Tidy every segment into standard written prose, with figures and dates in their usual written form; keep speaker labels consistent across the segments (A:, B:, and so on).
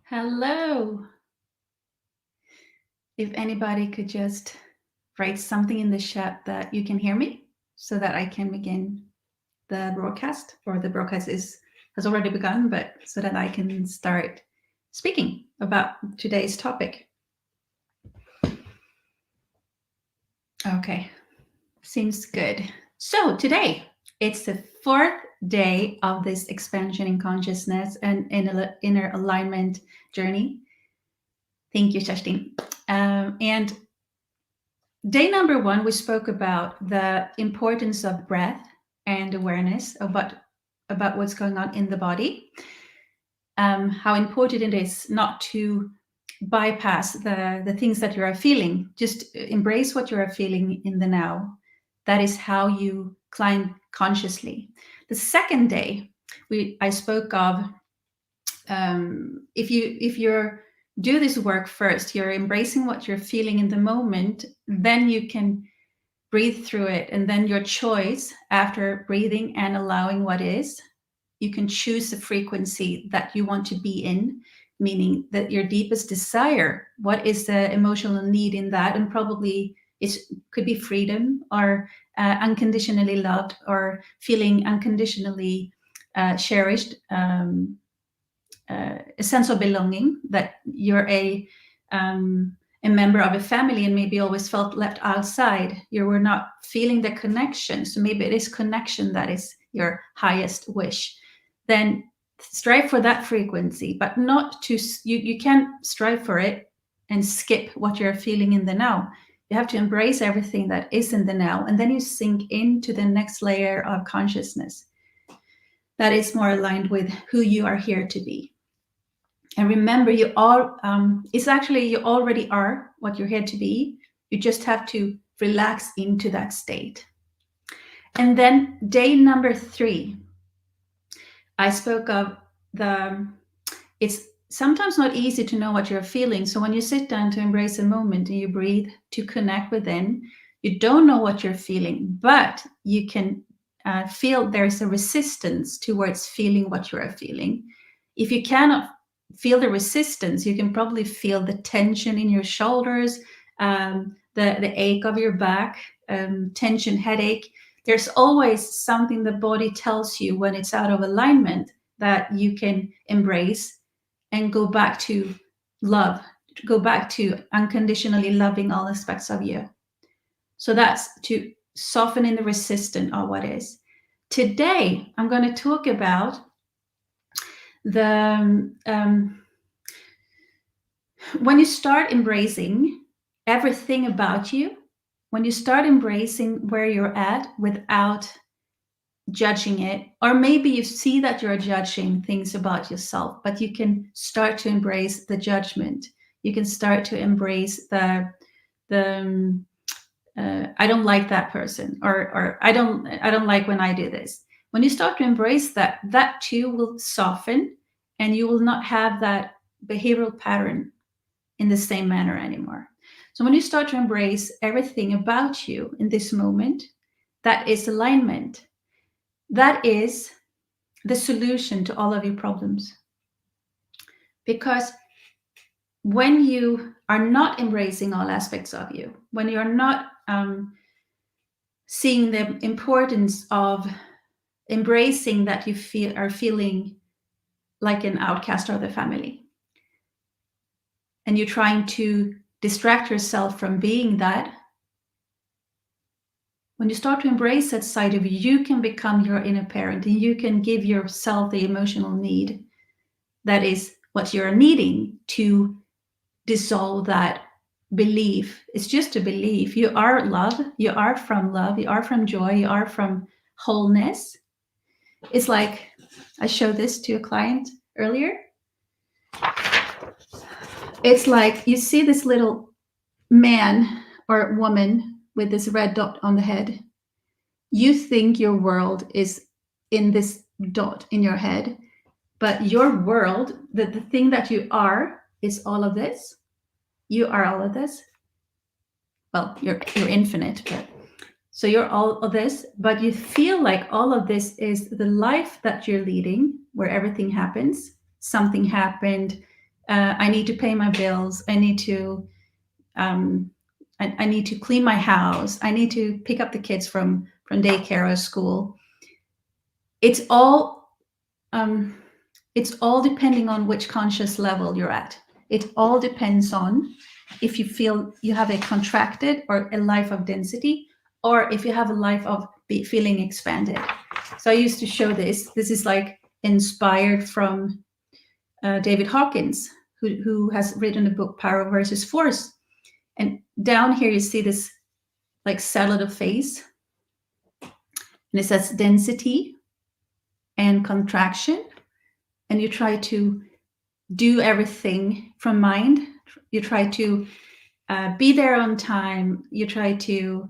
A: Hello. If anybody could just write something in the chat that you can hear me so that I can begin the broadcast, or the broadcast has already begun, but so that I can start speaking about today's topic. Okay, seems good. So today, it's the fourth day of this expansion in consciousness and inner alignment journey. Thank you, Kerstin. And day number 1, we spoke about the importance of breath and awareness about what's going on in the body. How important it is not to bypass the things that you are feeling. Just embrace what you are feeling in the now. That is how you climb consciously. The second day, I spoke of if you're do this work first, you're embracing what you're feeling in the moment, then you can breathe through it. And then your choice after breathing and allowing what is, you can choose the frequency that you want to be in, meaning that your deepest desire, what is the emotional need in that? And probably it could be freedom or unconditionally loved or feeling unconditionally cherished. A sense of belonging, that you're a member of a family and maybe always felt left outside. You were not feeling the connection. So maybe it is connection that is your highest wish. Then strive for that frequency, but not to, you can't strive for it and skip what you're feeling in the now. You have to embrace everything that is in the now. And then you sink into the next layer of consciousness that is more aligned with who you are here to be. And remember, you already are what you're here to be. You just have to relax into that state. And then day number 3, I spoke of it's sometimes not easy to know what you're feeling. So when you sit down to embrace a moment and you breathe to connect within, you don't know what you're feeling, but you can feel there's a resistance towards feeling what you are feeling. If you cannot feel the resistance, you can probably feel the tension in your shoulders, the ache of your back, tension, headache. There's always something the body tells you when it's out of alignment that you can embrace and go back to love, go back to unconditionally loving all aspects of you. So that's to soften in the resistance of what is. Today, I'm going to talk about when you start embracing everything about you, when you start embracing where you're at without judging it, or maybe you see that you're judging things about yourself, but you can start to embrace the judgment. You can start to embrace the I don't like that person, or I don't like when I do this. When you start to embrace that, that too will soften, and you will not have that behavioral pattern in the same manner anymore. So when you start to embrace everything about you in this moment, that is alignment. That is the solution to all of your problems. Because when you are not embracing all aspects of you, when you're not seeing the importance of embracing that you are feeling like an outcast of the family, and you're trying to distract yourself from being that, when you start to embrace that side of you, you can become your inner parent, and you can give yourself the emotional need that is what you're needing to dissolve that belief. It's just a belief. You are love. You are from love. You are from joy. You are from wholeness. It's like, I showed this to a client earlier. It's like you see this little man or woman with this red dot on the head. You think your world is in this dot in your head, but your world, the thing that you are, is all of this. You are all of this. Well, you're infinite, but so you're all of this, but you feel like all of this is the life that you're leading, where everything happens. Something happened I need to pay my bills. I need to I need to clean my house. I need to pick up the kids from daycare or school. It's all depending on which conscious level you're at. It all depends on if you feel you have a contracted or a life of density, or if you have a life of feeling expanded. So I used to show this. This is like inspired from David Hawkins, who has written the book Power versus Force. And down here you see this like salad of face. And it says density and contraction. And you try to do everything from mind. You try to be there on time. You try to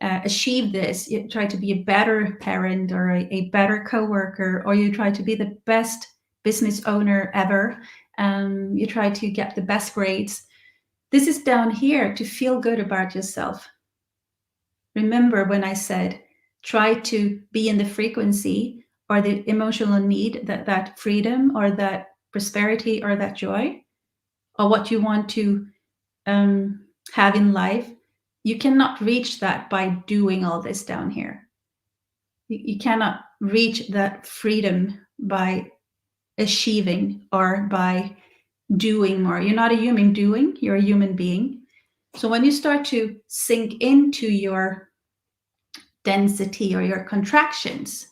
A: achieve this. You try to be a better parent or a better coworker, or you try to be the best business owner ever. You try to get the best grades. This is down here to feel good about yourself. Remember when I said, try to be in the frequency or the emotional need, that freedom or that prosperity or that joy, or what you want to have in life. You cannot reach that by doing all this down here. You cannot reach that freedom by achieving or by doing more. You're not a human doing, you're a human being. So when you start to sink into your density or your contractions,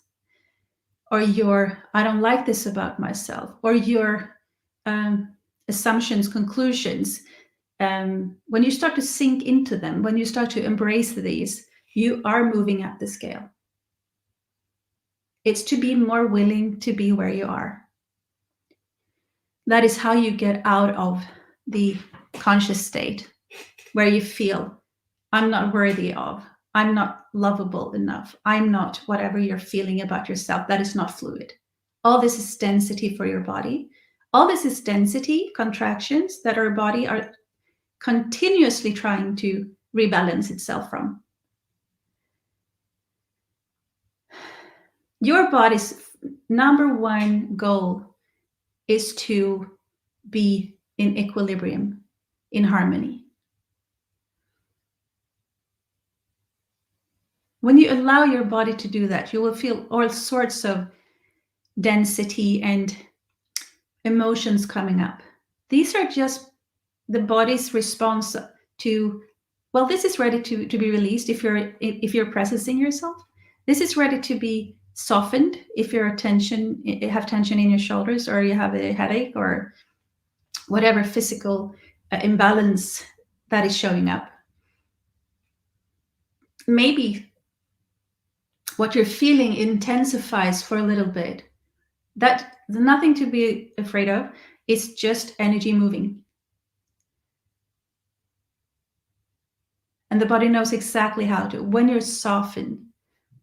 A: or your I don't like this about myself, or your assumptions, conclusions, when you start to sink into them, when you start to embrace these, you are moving up the scale. It's to be more willing to be where you are. That is how you get out of the conscious state where you feel, I'm not worthy of, I'm not lovable enough, I'm not whatever you're feeling about yourself. That is not fluid. All this is density for your body. All this is density, contractions that our body are continuously trying to rebalance itself from. Your body's number one goal is to be in equilibrium, in harmony. When you allow your body to do that, you will feel all sorts of density and emotions coming up. These are just the body's response to, well, this is ready to be released if you're processing yourself. This is ready to be softened if you have tension in your shoulders, or you have a headache, or whatever physical imbalance that is showing up. Maybe what you're feeling intensifies for a little bit. That's nothing to be afraid of. It's just energy moving. And the body knows exactly how to. When you're softened,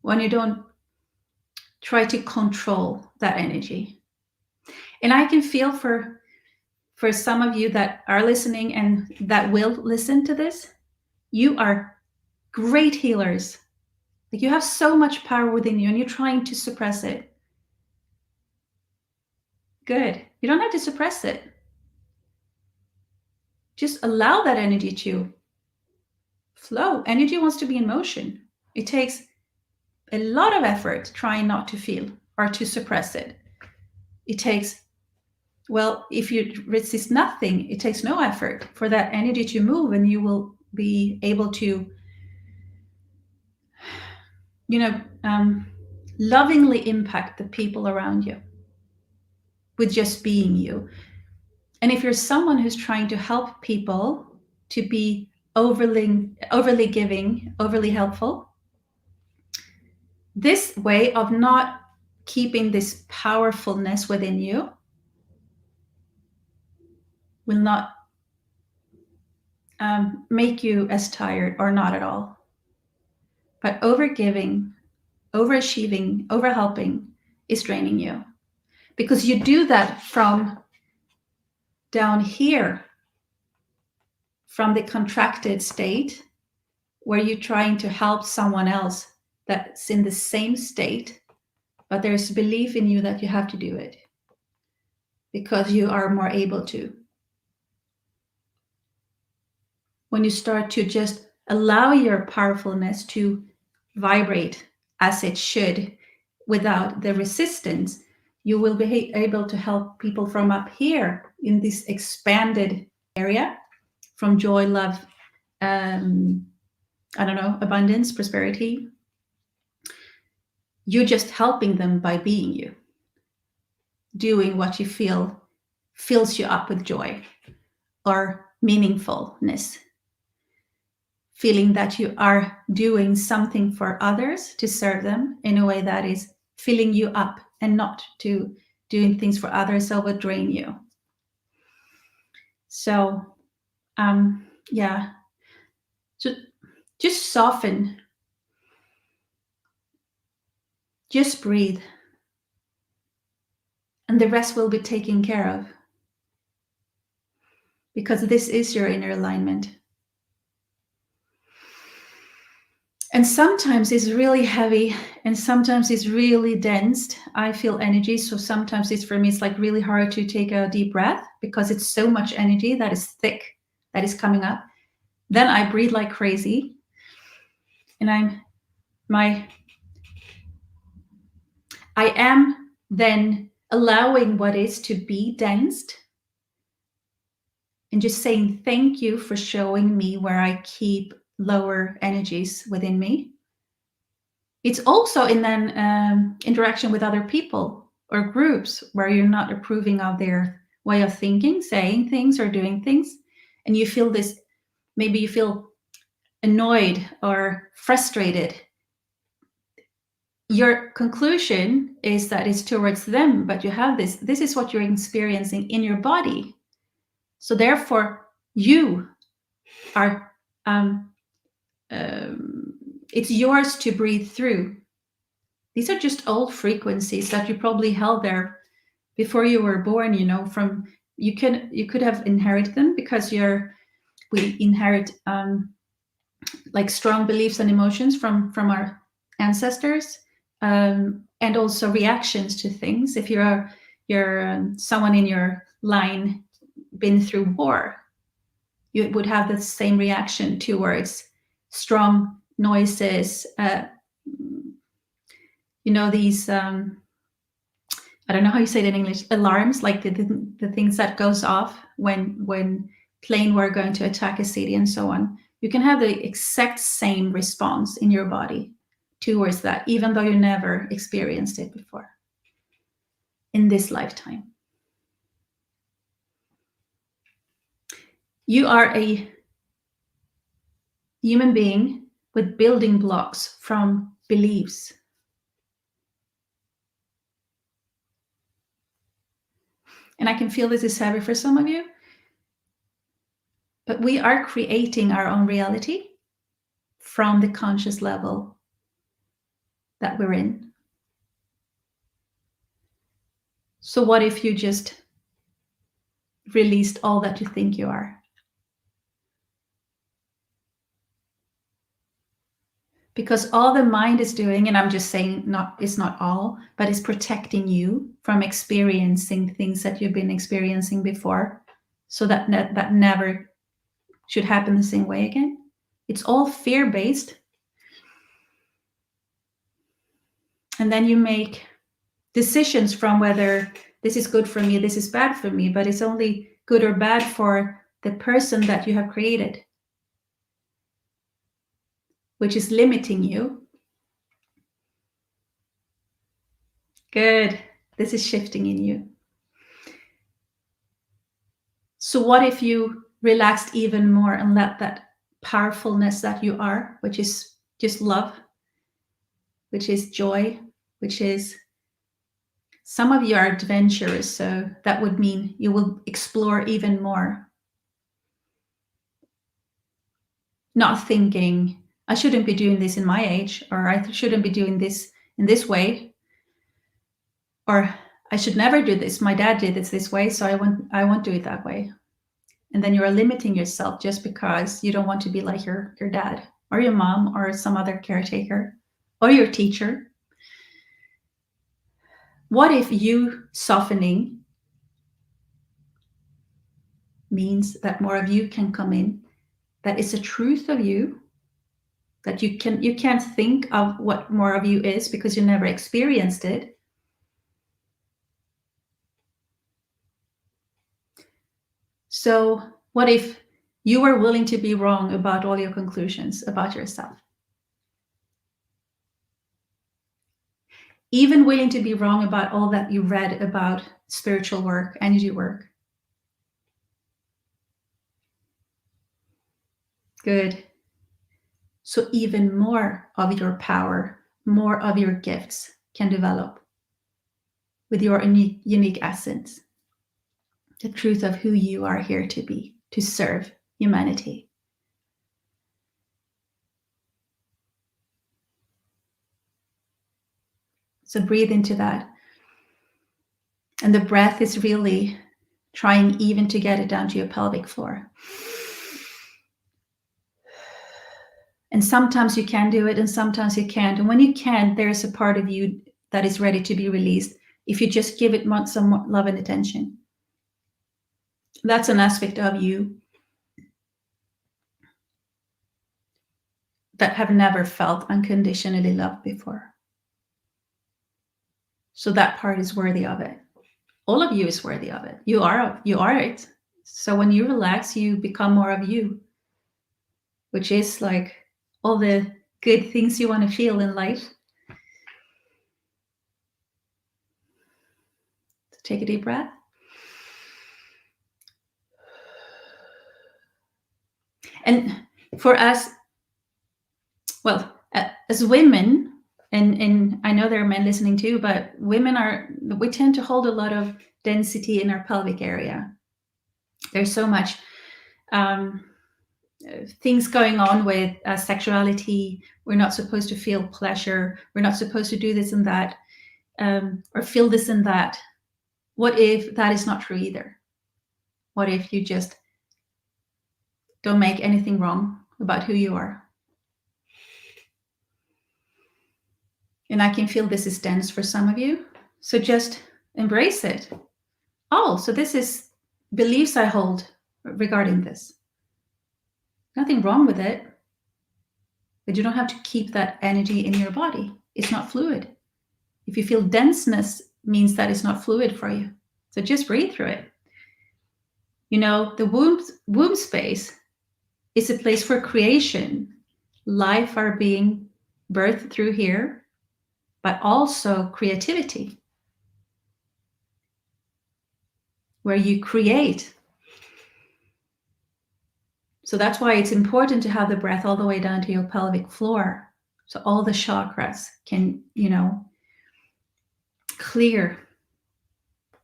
A: when you don't try to control that energy. And I can feel for some of you that are listening and that will listen to this, you are great healers. Like, you have so much power within you and you're trying to suppress it. Good. You don't have to suppress it. Just allow that energy to flow. Energy wants to be in motion. It takes a lot of effort trying not to feel or to suppress it. It takes, well, if you resist nothing, it takes no effort for that energy to move, and you will be able to, lovingly impact the people around you with just being you. And if you're someone who's trying to help people to be overly giving, overly helpful, this way of not keeping this powerfulness within you will not make you as tired, or not at all. But overgiving, overachieving, overhelping is draining you, because you do that from down here, from the contracted state where you're trying to help someone else that's in the same state, but there's belief in you that you have to do it because you are more able to. when you start to just allow your powerfulness to vibrate as it should without the resistance, you will be able to help people from up here in this expanded area, from joy, love, abundance, prosperity. You're just helping them by being you, doing what you feel fills you up with joy or meaningfulness, feeling that you are doing something for others to serve them in a way that is filling you up, and not to doing things for others that will drain you. So yeah, so just soften, just breathe, and the rest will be taken care of, because this is your inner alignment. And sometimes it's really heavy, and sometimes it's really dense. I feel energy, so sometimes for me it's like really hard to take a deep breath, because it's so much energy that is thick, that is coming up. Then I breathe like crazy, and I am then allowing what is to be dense, and just saying thank you for showing me where I keep lower energies within me. It's also in then interaction with other people or groups where you're not approving of their way of thinking, saying things, or doing things, and you feel this, maybe you feel annoyed or frustrated. Your conclusion is that it's towards them, but you have this is what you're experiencing in your body. So therefore, you are it's yours to breathe through. These are just old frequencies that you probably held there before you were born. From you could have inherited them, because we inherit like strong beliefs and emotions from our ancestors, and also reactions to things. If you're someone in your line been through war, you would have the same reaction towards strong noises, these I don't know how you say it in English, alarms, like the things that goes off when plane were going to attack a city and so on. You can have the exact same response in your body towards that, even though you never experienced it before in this lifetime. You are a human being with building blocks from beliefs. And I can feel this is heavy for some of you, but we are creating our own reality from the conscious level that we're in. So what if you just released all that you think you are? Because all the mind is doing, and I'm just saying it's not all, but it's protecting you from experiencing things that you've been experiencing before, so that never should happen the same way again. It's all fear-based. And then you make decisions from whether this is good for me, this is bad for me, but it's only good or bad for the person that you have created, which is limiting you. Good. This is shifting in you. So what if you relaxed even more and let that powerfulness that you are, which is just love, which is joy, which is, some of you are adventurous, so that would mean you will explore even more. Not thinking, I shouldn't be doing this in my age, or I shouldn't be doing this in this way, or I should never do this. My dad did it this way, so I won't do it that way. And then you are limiting yourself just because you don't want to be like your dad or your mom or some other caretaker or your teacher. What if you softening means that more of you can come in that is a truth of you, that you can't think of what more of you is because you never experienced it. So what if you were willing to be wrong about all your conclusions about yourself? Even willing to be wrong about all that you read about spiritual work, energy work. Good. So even more of your power, more of your gifts can develop with your unique essence. The truth of who you are here to be, to serve humanity. So breathe into that. And the breath is really trying even to get it down to your pelvic floor. And sometimes you can do it and sometimes you can't. And when you can't, there's a part of you that is ready to be released if you just give it some love and attention. That's an aspect of you that have never felt unconditionally loved before. So that part is worthy of it. All of you is worthy of it. You are it. So when you relax, you become more of you, which is like all the good things you want to feel in life. So take a deep breath. And for us, well, as women, and I know there are men listening too, but we tend to hold a lot of density in our pelvic area. There's so much things going on with sexuality. We're not supposed to feel pleasure. We're not supposed to do this and that, or feel this and that. What if that is not true either? What if you just don't make anything wrong about who you are? And I can feel this is dense for some of you. So just embrace it. Oh, so this is beliefs I hold regarding this. Nothing wrong with it. But you don't have to keep that energy in your body. It's not fluid. If you feel denseness, means that it's not fluid for you. So just breathe through it. You know, the womb space is a place for creation. Life are being birthed through here, but also creativity, where you create. So that's why it's important to have the breath all the way down to your pelvic floor. So all the chakras can,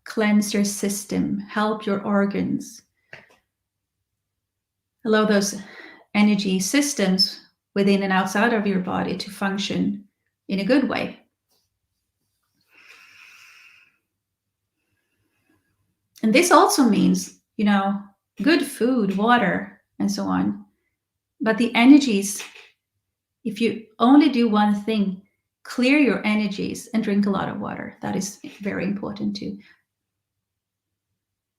A: cleanse your system, help your organs. Allow those energy systems within and outside of your body to function in a good way. And this also means, good food, water, and so on. But the energies, if you only do one thing, clear your energies and drink a lot of water. That is very important too.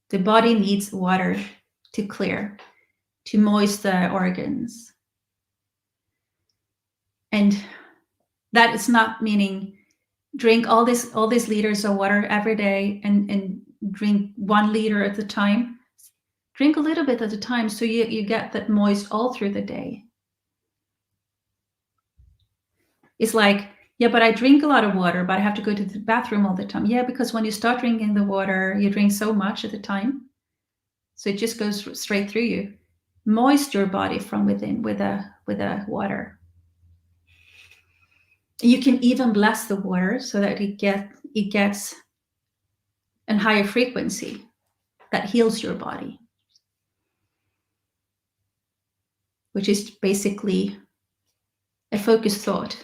A: The body needs water to clear, to moist the organs. And that is not meaning drink all these liters of water every day and drink 1 liter at a time. Drink a little bit at a time so you get that moist all through the day. It's like, yeah, but I drink a lot of water, but I have to go to the bathroom all the time. Yeah, because when you start drinking the water, you drink so much at a time. So it just goes straight through you. Moist your body from within with a water. You can even bless the water so that it gets a higher frequency that heals your body, which is basically a focused thought.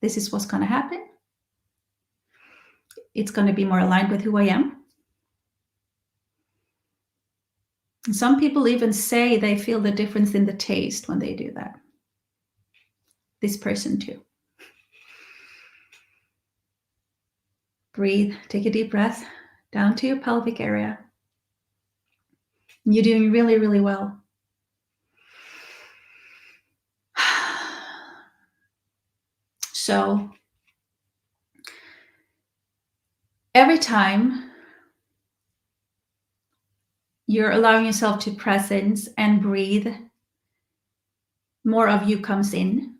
A: This is what's going to happen. It's going to be more aligned with who I am. And some people even say they feel the difference in the taste when they do that. This person too. Breathe, take a deep breath down to your pelvic area. You're doing really, really well. So every time you're allowing yourself to presence and breathe, more of you comes in.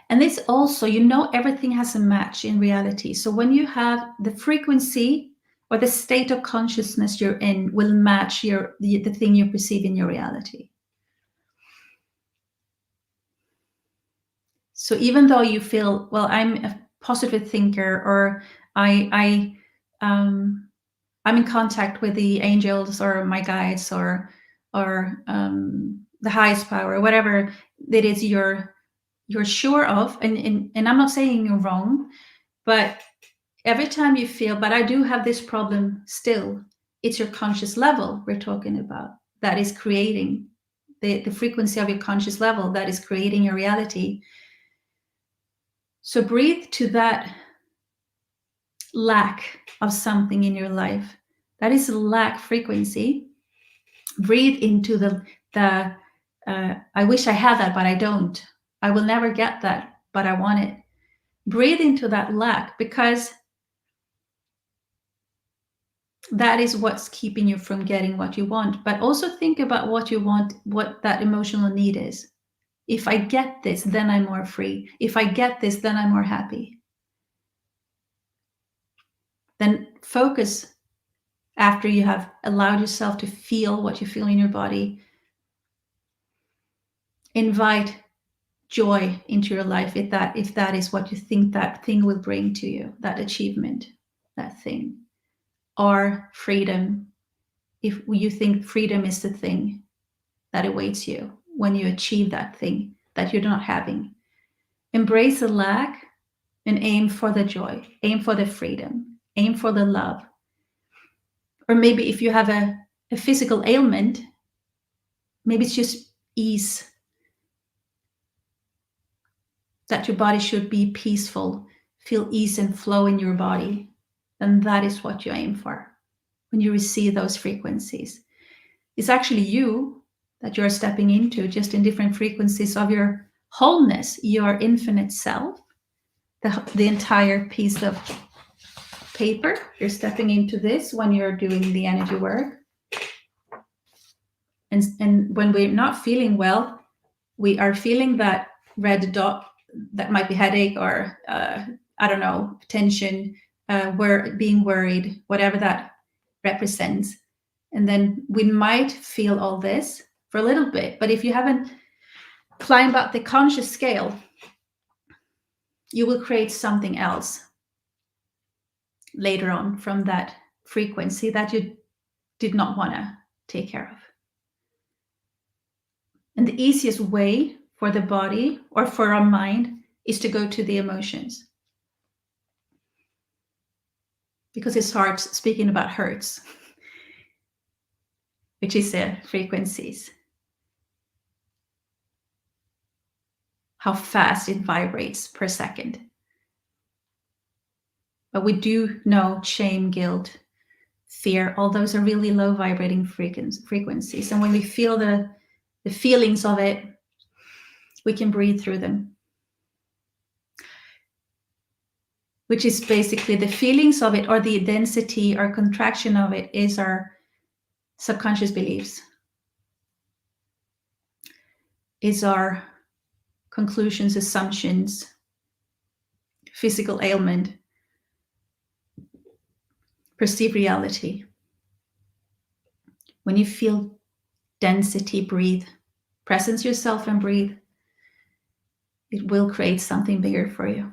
A: And this also, everything has a match in reality. So when you have the frequency or the state of consciousness you're in will match the thing you perceive in your reality. So even though you feel, well, I'm a positive thinker, or I'm in contact with the angels or my guides or the highest power, whatever that is you're sure of, and I'm not saying you're wrong, but every time you feel, but I do have this problem still, it's your conscious level we're talking about that is creating the frequency of your conscious level that is creating your reality. So breathe to that lack of something in your life. That is a lack frequency. Breathe into the I wish I had that, but I don't. I will never get that, but I want it. Breathe into that lack, because that is what's keeping you from getting what you want. But also think about what you want, what that emotional need is. If I get this, then I'm more free. If I get this, then I'm more happy. Then focus, after you have allowed yourself to feel what you feel in your body, invite joy into your life if that is what you think that thing will bring to you, that achievement, that thing. Or freedom, if you think freedom is the thing that awaits you when you achieve that thing that you're not having. Embrace the lack and aim for the joy, aim for the freedom, aim for the love. Or maybe if you have a physical ailment, maybe it's just ease, that your body should be peaceful, feel ease and flow in your body, then that is what you aim for when you receive those frequencies. It's actually you that you're stepping into, just in different frequencies of your wholeness, your infinite self, the entire piece of paper. You're stepping into this when you're doing the energy work. And when we're not feeling well, we are feeling that red dot, that might be headache or I don't know, tension, being worried, whatever that represents. And then we might feel all this for a little bit, but if you haven't climbed up the conscious scale, you will create something else later on from that frequency that you did not want to take care of. And the easiest way for the body or for our mind is to go to the emotions, because it starts speaking about hertz, which is the frequencies, how fast it vibrates per second. But we do know shame, guilt, fear, all those are really low vibrating frequencies. And when we feel the feelings of it, we can breathe through them. Which is basically the feelings of it, or the density or contraction of it, is our subconscious beliefs, is our conclusions, assumptions, physical ailment, perceived reality. When you feel density, breathe, presence yourself and breathe. It will create something bigger for you.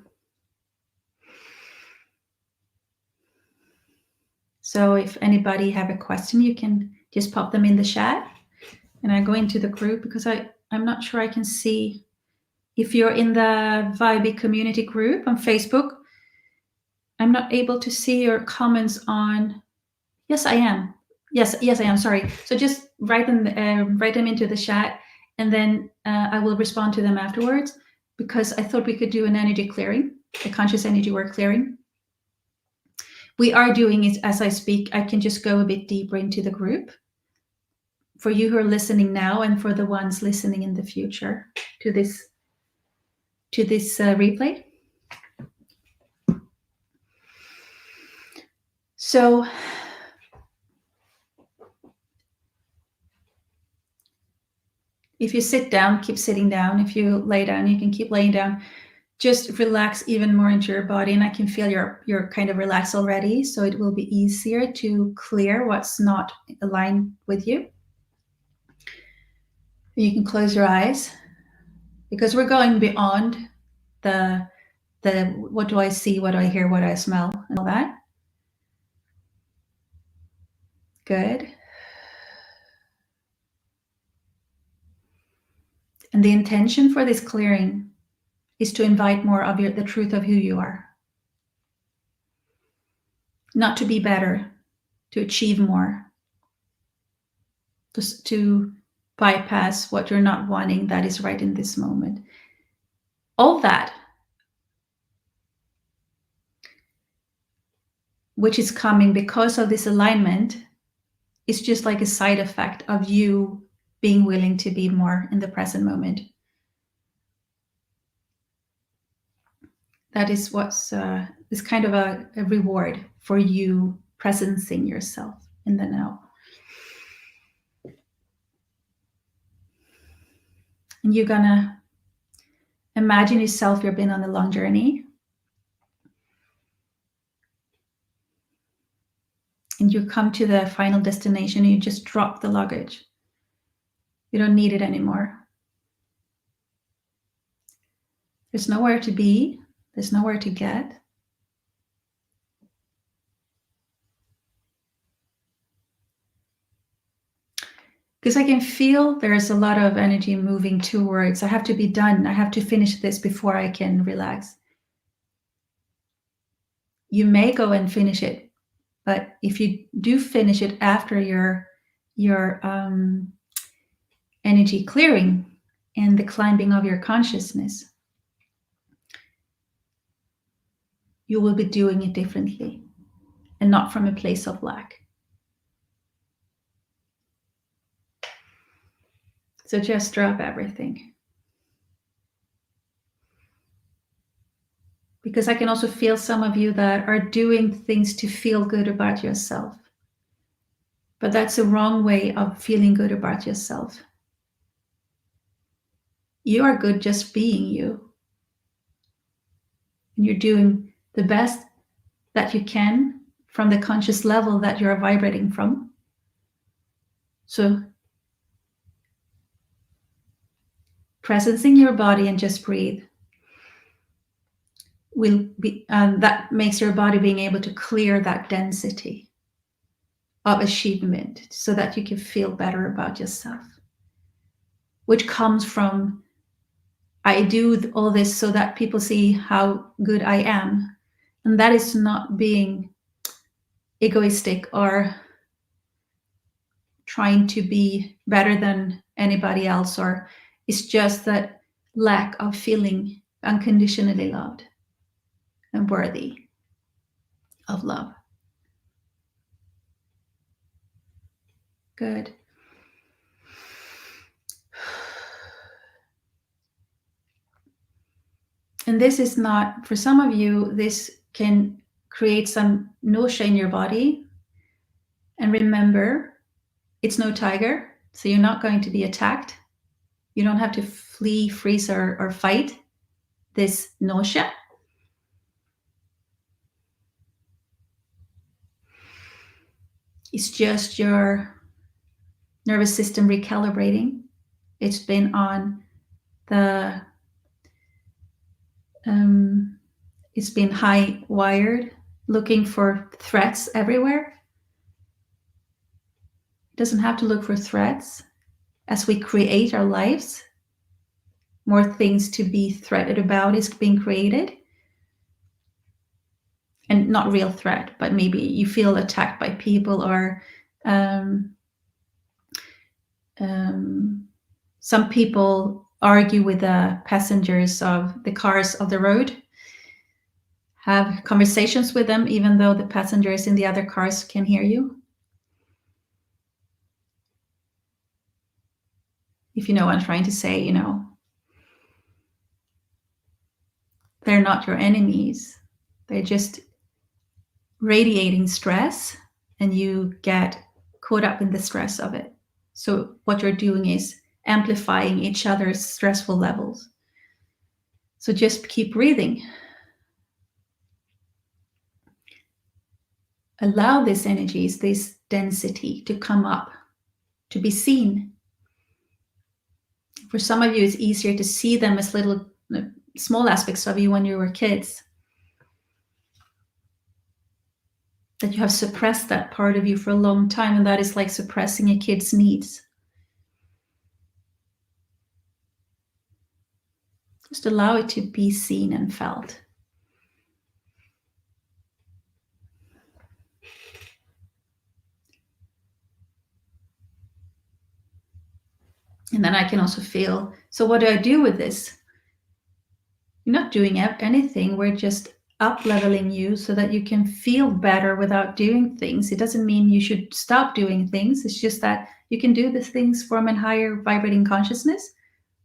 A: So if anybody have a question, you can just pop them in the chat. And I go into the group, because I'm not sure I can see. If you're in the Vi-Be community group on Facebook, I'm not able to see your comments on. Yes, I am. Yes, I am. Sorry. So just write them into the chat, and then I will respond to them afterwards, because I thought we could do an energy clearing, a conscious energy work clearing. We are doing it as I speak. I can just go a bit deeper into the group for you who are listening now, and for the ones listening in the future to this replay. So if you sit down, keep sitting down. If you lay down, you can keep laying down. Just relax even more into your body, and I can feel you're kind of relaxed already, so it will be easier to clear what's not aligned with you. You can close your eyes, because we're going beyond the what do I see, what do I hear, what do I smell, and all that. Good. And the intention for this clearing is to invite more of the truth of who you are. Not to be better, to achieve more, just to bypass what you're not wanting that is right in this moment. All that, which is coming because of this alignment, is just like a side effect of you being willing to be more in the present moment. That is what's is kind of a reward for you presencing yourself in the now. And you're gonna imagine yourself, you've been on a long journey. And you come to the final destination and you just drop the luggage. You don't need it anymore. There's nowhere to be. There's nowhere to get. Because I can feel there's a lot of energy moving towards, I have to be done. I have to finish this before I can relax. You may go and finish it, but if you do finish it after your energy clearing and the climbing of your consciousness, you will be doing it differently and not from a place of lack. So just drop everything. Because I can also feel some of you that are doing things to feel good about yourself. But that's the wrong way of feeling good about yourself. You are good just being you. And you're doing the best that you can from the conscious level that you're vibrating from. So presencing your body and just breathe will be, that makes your body being able to clear that density of achievement so that you can feel better about yourself, which comes from, I do all this so that people see how good I am. And that is not being egoistic or trying to be better than anybody else, or it's just that lack of feeling unconditionally loved and worthy of love. Good. And this is not, for some of you, this can create some nausea in your body. And remember, it's no tiger, so you're not going to be attacked. You don't have to flee, freeze, or fight this nausea. It's just your nervous system recalibrating. It's been on the, it's been high wired, looking for threats everywhere. It doesn't have to look for threats. As we create our lives, more things to be threatened about is being created. And not real threat, but maybe you feel attacked by people, or some people argue with the passengers of the cars of the road, have conversations with them, even though the passengers in the other cars can hear you. If you know what I'm trying to say, you know, they're not your enemies. They're just radiating stress and you get caught up in the stress of it. So what you're doing is amplifying each other's stressful levels. So just keep breathing. Allow these energies, this density to come up, to be seen. For some of you, it's easier to see them as little, small aspects of you when you were kids. That you have suppressed that part of you for a long time, and that is like suppressing a kid's needs. Just allow it to be seen and felt. And then I can also feel, so what do I do with this? You're not doing anything. We're just up-leveling you so that you can feel better without doing things. It doesn't mean you should stop doing things. It's just that you can do the things from a higher vibrating consciousness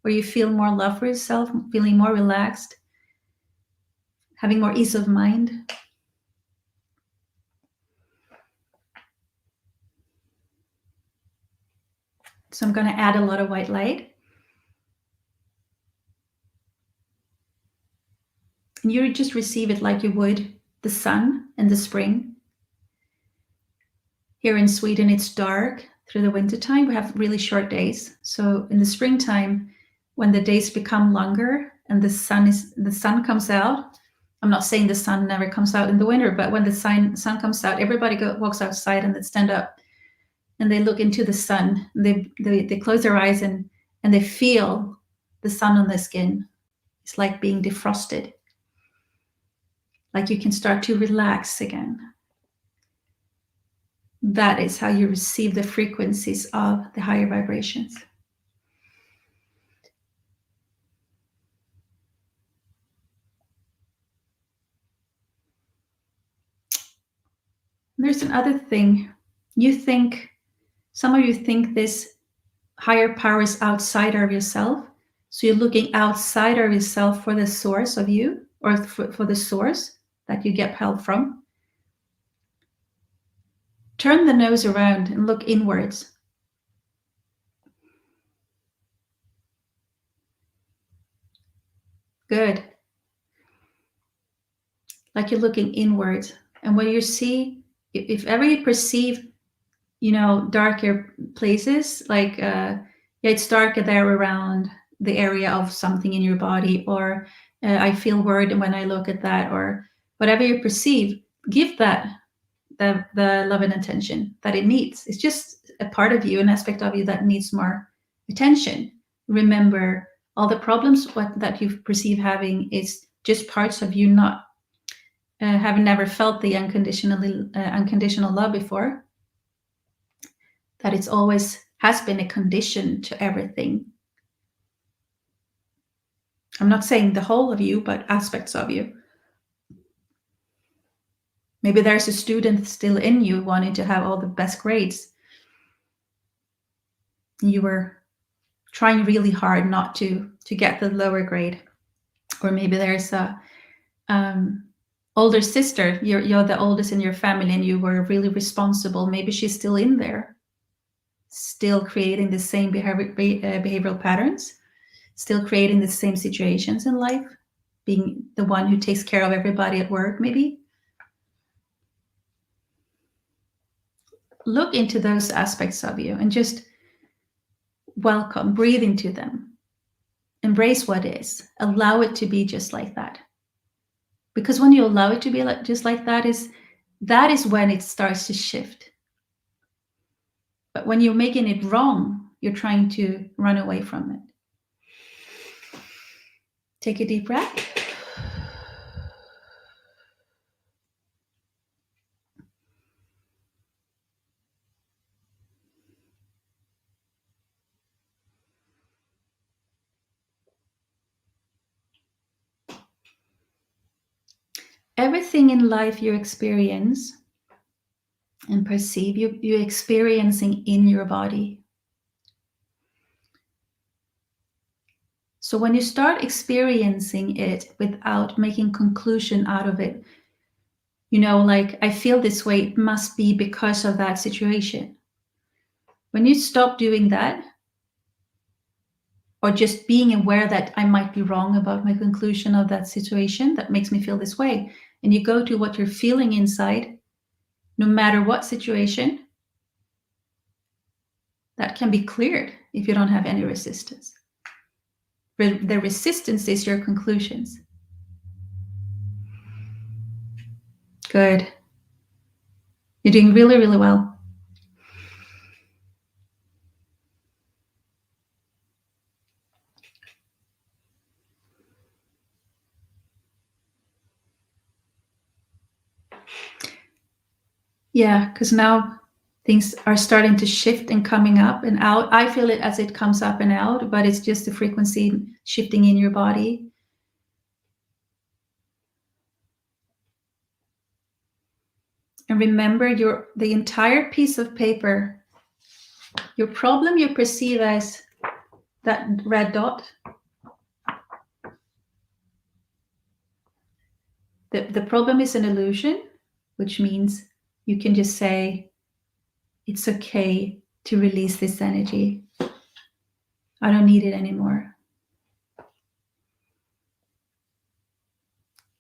A: where you feel more love for yourself, feeling more relaxed, having more ease of mind. So I'm going to add a lot of white light. And you just receive it like you would the sun in the spring. Here in Sweden, it's dark through the winter time. We have really short days. So in the springtime, when the days become longer and the sun comes out, I'm not saying the sun never comes out in the winter, but when the sun comes out, everybody walks outside and they stand up and they look into the sun. They close their eyes and they feel the sun on their skin. It's like being defrosted. Like you can start to relax again. That is how you receive the frequencies of the higher vibrations. There's another thing. Some of you think this higher power is outside of yourself. So you're looking outside of yourself for the source of you, or for the source that you get help from. Turn the nose around and look inwards. Good. Like you're looking inwards. And when you see, if ever you perceive, darker places, like it's darker there around the area of something in your body, or I feel worried when I look at that, or whatever you perceive, give that the love and attention that it needs. It's just a part of you, an aspect of you that needs more attention. Remember, all the problems that you perceive having is just parts of you not having never felt the unconditional love before. That it's always has been a condition to everything. I'm not saying the whole of you, but aspects of you. Maybe there's a student still in you wanting to have all the best grades. You were trying really hard not to get the lower grade. Or maybe there's a older sister. You're the oldest in your family and you were really responsible. Maybe she's still in there, still creating the same behavioral patterns, still creating the same situations in life, being the one who takes care of everybody at work, maybe. Look into those aspects of you and just welcome, breathe into them. Embrace what is. Allow it to be just like that. Because when you allow it to be just like that is when it starts to shift. But when you're making it wrong, you're trying to run away from it. Take a deep breath. Everything in life you experience and perceive, you're experiencing in your body. So when you start experiencing it without making conclusion out of it, like, I feel this way, it must be because of that situation. When you stop doing that, or just being aware that I might be wrong about my conclusion of that situation that makes me feel this way, and you go to what you're feeling inside, no matter what situation, that can be cleared if you don't have any resistance. The resistance is your conclusions. Good. You're doing really, really well. Yeah, because now things are starting to shift and coming up and out. I feel it as it comes up and out, but it's just the frequency shifting in your body. And remember, the entire piece of paper, your problem you perceive as that red dot, the problem is an illusion, which means you can just say, it's okay to release this energy. I don't need it anymore.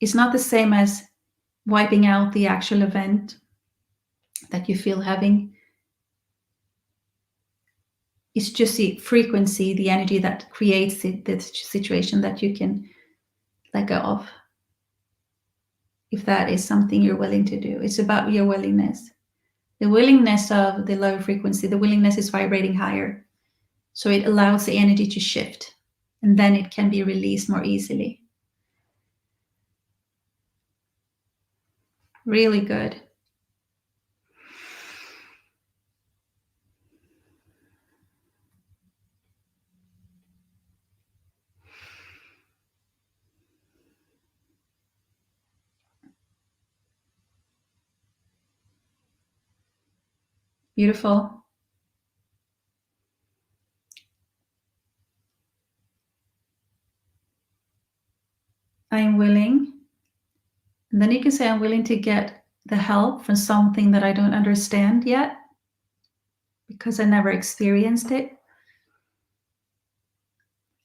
A: It's not the same as wiping out the actual event that you feel having. It's just the frequency, the energy that creates the situation that you can let go of. If that is something you're willing to do, it's about your willingness. The willingness of the lower frequency, the willingness is vibrating higher. So it allows the energy to shift, and then it can be released more easily. Really good. Beautiful. I am willing. And then you can say, I'm willing to get the help from something that I don't understand yet, because I never experienced it.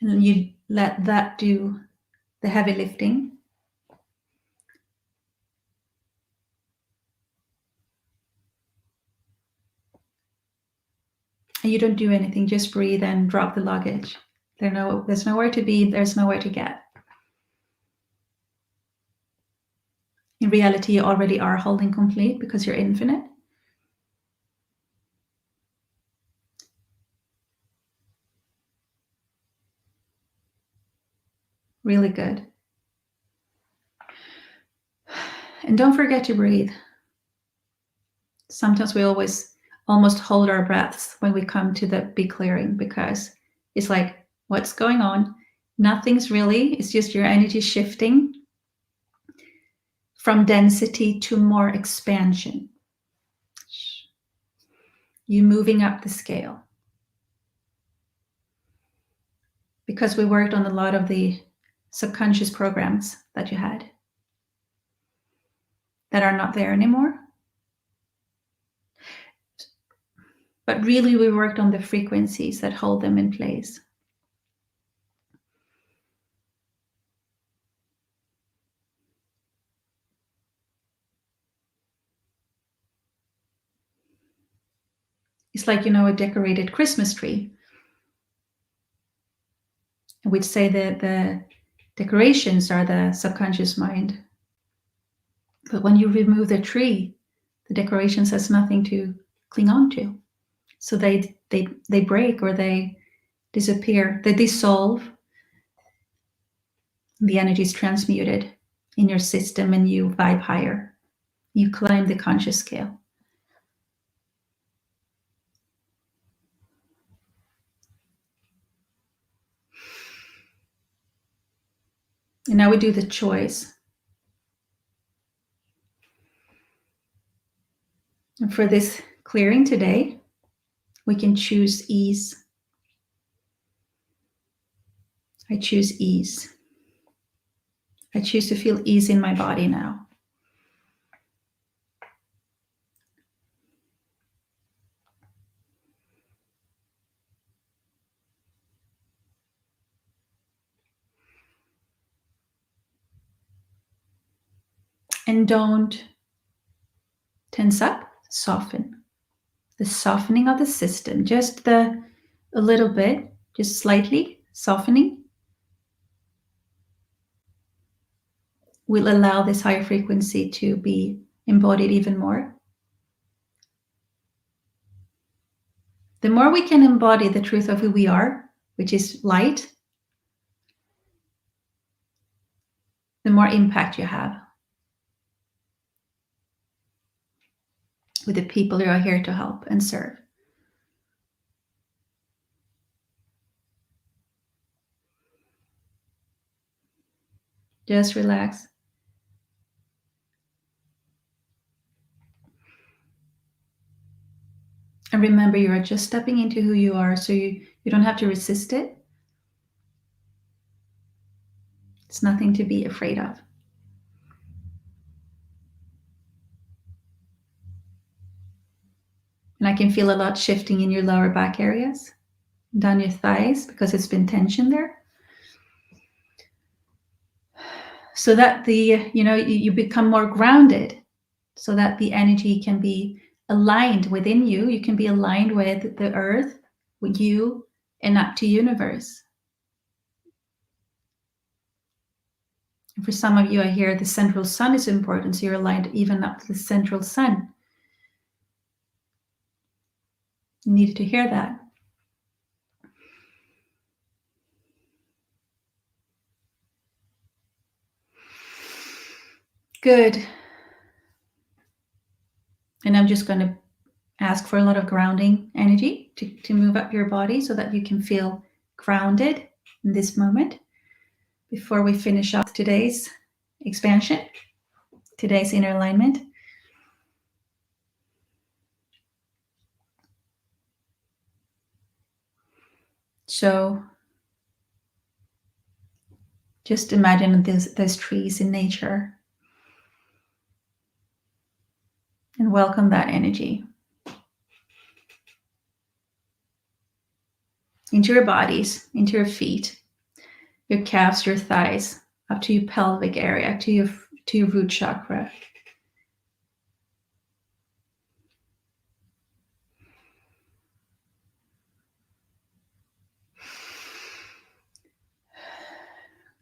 A: And you let that do the heavy lifting. And you don't do anything, just breathe and drop the luggage. There's nowhere to be, there's nowhere to get. In reality, you already are holding complete because you're infinite. Really good. And don't forget to breathe. Sometimes we almost hold our breaths when we come to the big clearing, because it's like, what's going on? Nothing's really, it's just your energy shifting from density to more expansion. You moving up the scale. Because we worked on a lot of the subconscious programs that you had that are not there anymore. But really, we worked on the frequencies that hold them in place. It's like, a decorated Christmas tree. And we'd say that the decorations are the subconscious mind. But when you remove the tree, the decorations has nothing to cling on to. So they break, or they disappear, they dissolve. The energy is transmuted in your system, and you vibe higher. You climb the conscious scale. And now we do the choice. And for this clearing today, we can choose ease. I choose ease. I choose to feel ease in my body now. And don't tense up, soften. The softening of the system, just a little bit, just slightly softening, will allow this higher frequency to be embodied even more. The more we can embody the truth of who we are, which is light, the more impact you have with the people you are here to help and serve. Just relax. And remember, you are just stepping into who you are, so you don't have to resist it. It's nothing to be afraid of. And I can feel a lot shifting in your lower back areas, down your thighs, because it's been tension there. So that you become more grounded, so that the energy can be aligned within you. You can be aligned with the earth, with you, and up to universe. And for some of you, I hear the central sun is important, so you're aligned even up to the central sun. You needed to hear that. Good. And I'm just going to ask for a lot of grounding energy to move up your body so that you can feel grounded in this moment before we finish up today's expansion, today's inner alignment. So just imagine those trees in nature and welcome that energy into your bodies, into your feet, your calves, your thighs, up to your pelvic area, to your root chakra.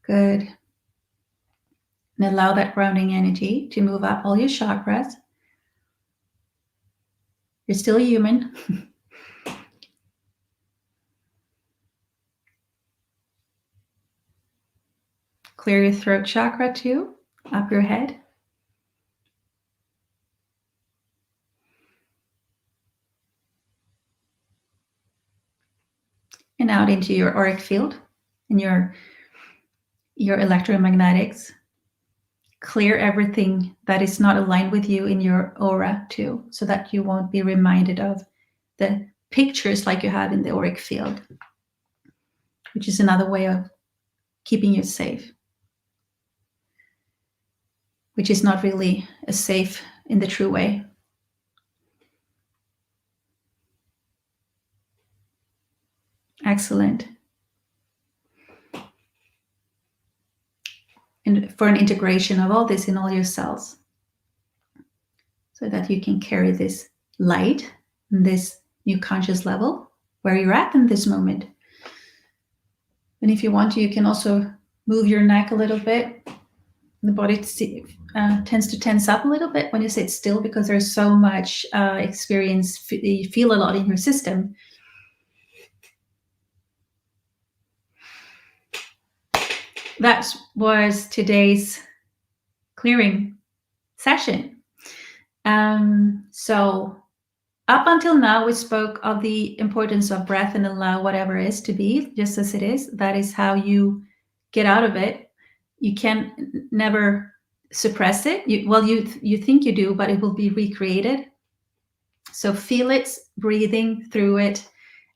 A: Good. And allow that grounding energy to move up all your chakras. You're still human. Clear your throat chakra too, up your head. And out into your auric field and your electromagnetics. Clear everything that is not aligned with you in your aura too, so that you won't be reminded of the pictures like you have in the auric field, which is another way of keeping you safe, which is not really a safe in the true way. Excellent. And for an integration of all this in all your cells, so that you can carry this light and this new conscious level where you're at in this moment. And if you want to, you can also move your neck a little bit. The body tends to tense up a little bit when you sit still, because there's so much experience. You feel a lot in your system. That was today's clearing session. So up until now, we spoke of the importance of breath and allow whatever is to be just as it is. That is how you get out of it. You can never suppress it. You think you do, but it will be recreated. So feel it, breathing through it,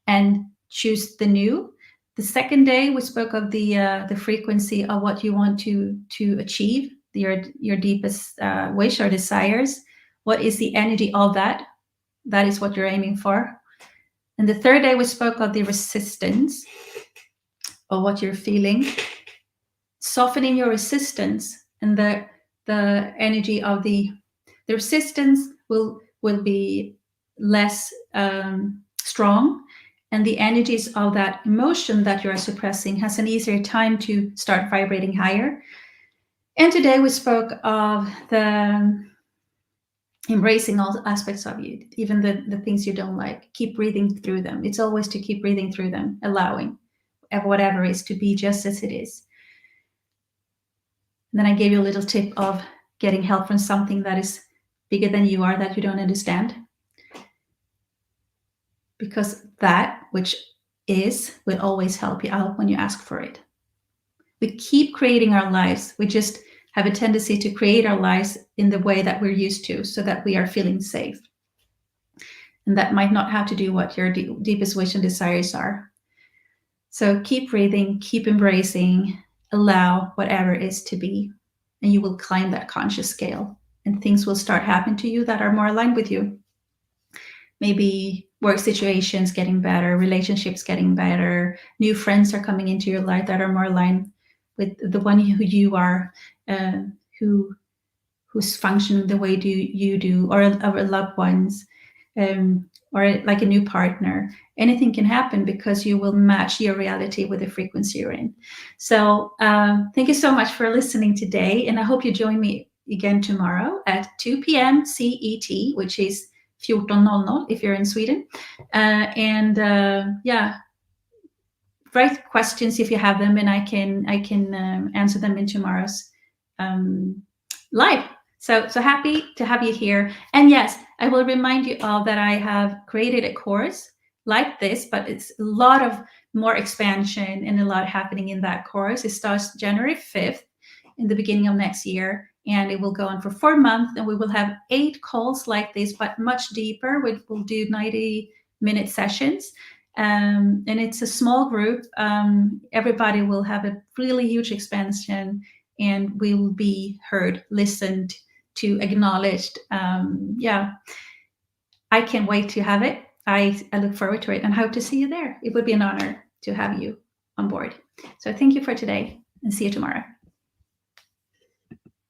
A: and choose the new. The second day, we spoke of the frequency of what you want to achieve, your deepest wish or desires. What is the energy of that? That is what you're aiming for. And the third day, we spoke of the resistance of what you're feeling. Softening your resistance and the the energy of the resistance will be less strong, and the energies of that emotion that you are suppressing has an easier time to start vibrating higher. And today we spoke of the embracing all aspects of you, even the things you don't like. Keep breathing through them. It's always to keep breathing through them, allowing whatever is to be just as it is. And then I gave you a little tip of getting help from something that is bigger than you are, that you don't understand. Because that which is will always help you out when you ask for it. We keep creating our lives. We just have a tendency to create our lives in the way that we're used to, so that we are feeling safe. And that might not have to do what your deepest wish and desires are. So keep breathing, keep embracing, allow whatever is to be, and you will climb that conscious scale, and things will start happening to you that are more aligned with you. Maybe work situations getting better, relationships getting better, new friends are coming into your life that are more aligned with the one who you are, who's functioning the way you do, or loved ones, or like a new partner. Anything can happen because you will match your reality with the frequency you're in. So thank you so much for listening today, and I hope you join me again tomorrow at 2 p.m. CET, which is 14:00 if you're in Sweden. Write questions if you have them, and I can answer them in tomorrow's live. So happy to have you here. And yes, I will remind you all that I have created a course like this, but it's a lot of more expansion and a lot happening in that course. It starts January 5th in the beginning of next year, and it will go on for 4 months, and we will have 8 calls like this, but much deeper. We'll do 90-minute sessions. And it's a small group. Everybody will have a really huge expansion, and we will be heard, listened to, acknowledged. I can't wait to have it. I look forward to it and hope to see you there. It would be an honor to have you on board. So thank you for today, and see you tomorrow.